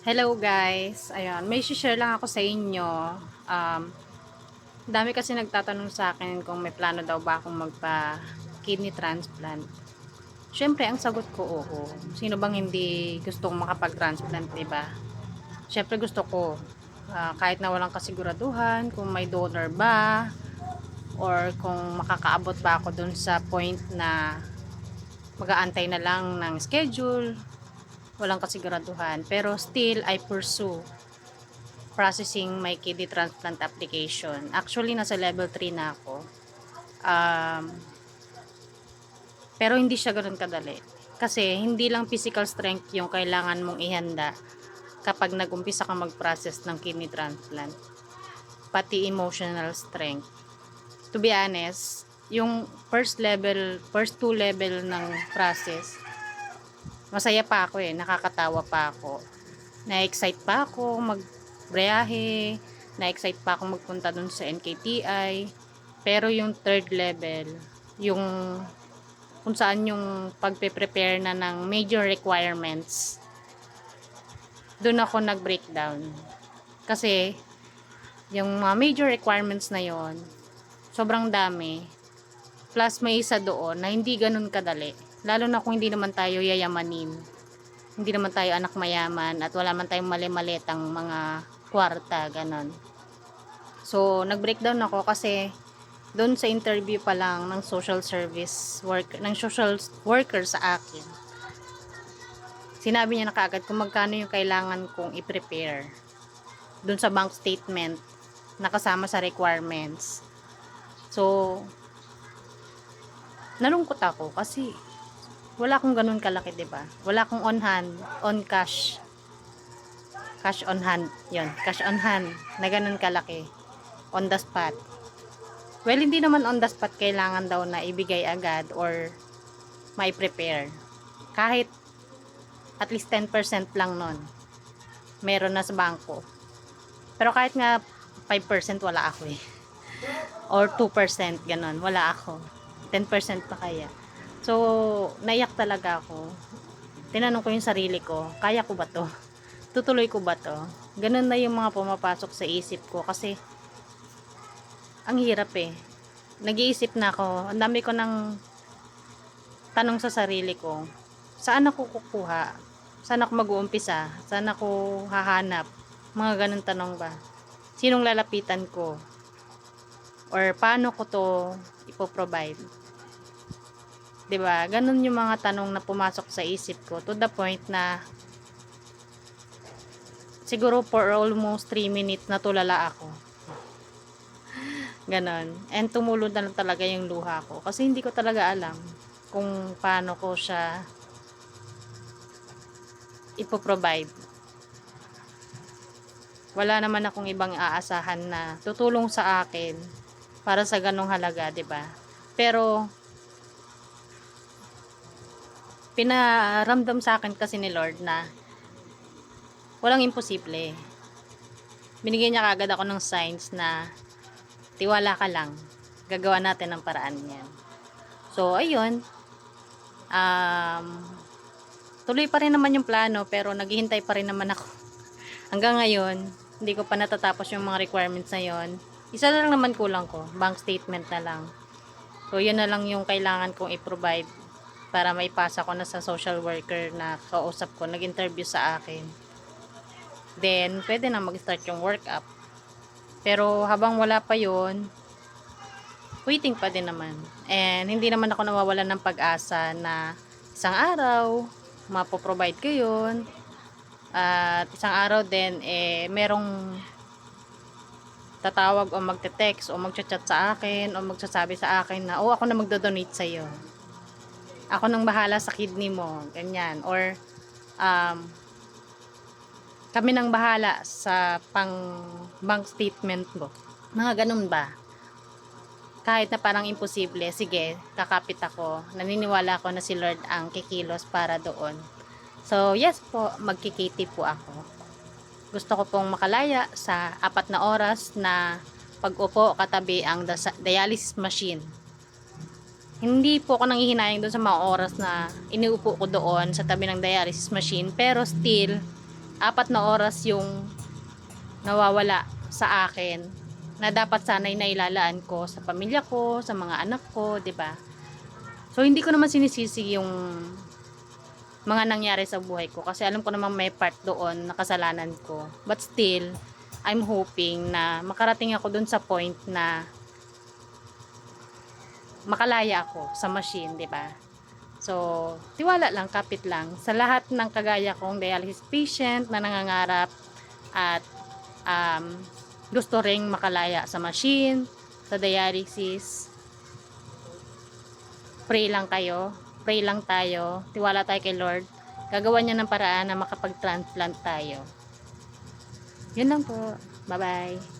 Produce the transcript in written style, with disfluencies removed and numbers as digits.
Hello guys, ayun, may share lang ako sa inyo. Um, Dami kasi nagtatanong sa akin kung may plano daw ba akong magpa-kidney transplant. Siyempre, ang sagot ko oo. Sino bang hindi gustong makapag-transplant, 'di ba? Siyempre gusto ko kahit na walang kasiguraduhan kung may donor ba or kung makakaabot ba ako dun sa point na mag-aantay na lang ng schedule, walang kasiguraduhan. Pero still, I pursue processing my kidney transplant application. Actually, nasa level 3 na ako. Um, pero hindi siya ganoon kadali. Kasi hindi lang physical strength yung kailangan mong ihanda kapag nag-umpisa ka mag-process ng kidney transplant. Pati emotional strength. To be honest, yung first two level ng process, masaya pa ako nakakatawa pa ako. Na-excite pa ako magbriyahe, na-excite pa ako magpunta dun sa NKTI. Pero yung third level, yung kung saan yung pagpe-prepare na ng major requirements, dun ako nag-breakdown. Kasi yung mga major requirements na yon sobrang dami. Plus may isa doon na hindi ganun kadali. Lalo na kung hindi naman tayo yayamanin. Hindi naman tayo anak mayaman at wala man tayong mali-malitang mga kwarta, ganon. So, nag-breakdown ako kasi doon sa interview pa lang ng social worker sa akin. Sinabi niya na kaagad kung magkano yung kailangan kong i-prepare doon sa bank statement na kasama sa requirements. So, nalungkot ako kasi wala akong ganun kalaki, 'di ba? Wala akong on hand, on cash. Cash on hand, 'yon, cash on hand na ganun kalaki on the spot. Well, hindi naman on the spot kailangan daw na ibigay agad or may prepare. Kahit at least 10% lang nun, meron na sa bangko. Pero kahit nga 5% wala ako or 2% ganun, wala ako. 10% pa kaya. So, naiyak talaga ako. Tinanong ko yung sarili ko, kaya ko ba to? Tutuloy ko ba to? Ganun na yung mga pumapasok sa isip ko kasi ang hirap Nag-iisip na ako, ang dami ko ng tanong sa sarili ko, saan ako kukuha? Saan ako mag-uumpisa? Saan ako hahanap? Mga ganun tanong ba? Sinong lalapitan ko? Or paano ko to ipoprovide? 'Di ba? Ganun yung mga tanong na pumasok sa isip ko to the point na siguro for almost 3 minutes natulala ako. Ganon. And tumulod na lang talaga yung luha ko kasi hindi ko talaga alam kung paano ko siya ipoprovide. Wala naman akong ibang aasahan na tutulong sa akin para sa ganong halaga, 'di ba? Pero pinaramdam sa akin kasi ni Lord na walang imposible. Binigyan niya kagad ako ng signs na tiwala ka lang. Gagawa natin ng paraan 'yan. So, ayun. Um, Tuloy pa rin naman yung plano pero naghihintay pa rin naman ako. Hanggang ngayon, hindi ko pa natatapos yung mga requirements na yon. Isa na lang naman kulang ko, bank statement na lang. So, yun na lang yung kailangan kong i-provide para maipasa ko na sa social worker na kausap ko, nag-interview sa akin. Then, pwede na mag-start yung workup. Pero, habang wala pa yon, waiting pa din naman. And, hindi naman ako nawawalan ng pag-asa na isang araw, mapoprovide ko yun. At isang araw din, merong tatawag o magte-text o magchat-chat sa akin o magsasabi sa akin na, oh, ako na magdo-donate sa'yo. Ako nang bahala sa kidney mo. Ganyan. Or, kami nang bahala sa pang bank statement mo. Mga ganun ba? Kahit na parang imposible, sige, kakapit ako. Naniniwala ako na si Lord ang kikilos para doon. So, yes po, magkikiti po ako. Gusto ko pong makalaya sa 4 na oras na pag-upo katabi ang dialysis machine. Hindi po ako nanghihinayang doon sa mga oras na iniupo ko doon sa tabi ng dialysis machine, pero still, 4 na oras yung nawawala sa akin na dapat sana'y nailalaan ko sa pamilya ko, sa mga anak ko, 'di ba? So hindi ko naman sinisisi yung mga nangyari sa buhay ko kasi alam ko naman may part doon na kasalanan ko. But still, I'm hoping na makarating ako doon sa point na makalaya ako sa machine, 'di ba? So, tiwala lang, kapit lang sa lahat ng kagaya kong dialysis patient na nangangarap at gusto ring makalaya sa machine, sa dialysis. Pray lang kayo, pray lang tayo, tiwala tayo kay Lord. Gagawa niya ng paraan na makapag-transplant tayo. Yun lang po. Bye-bye.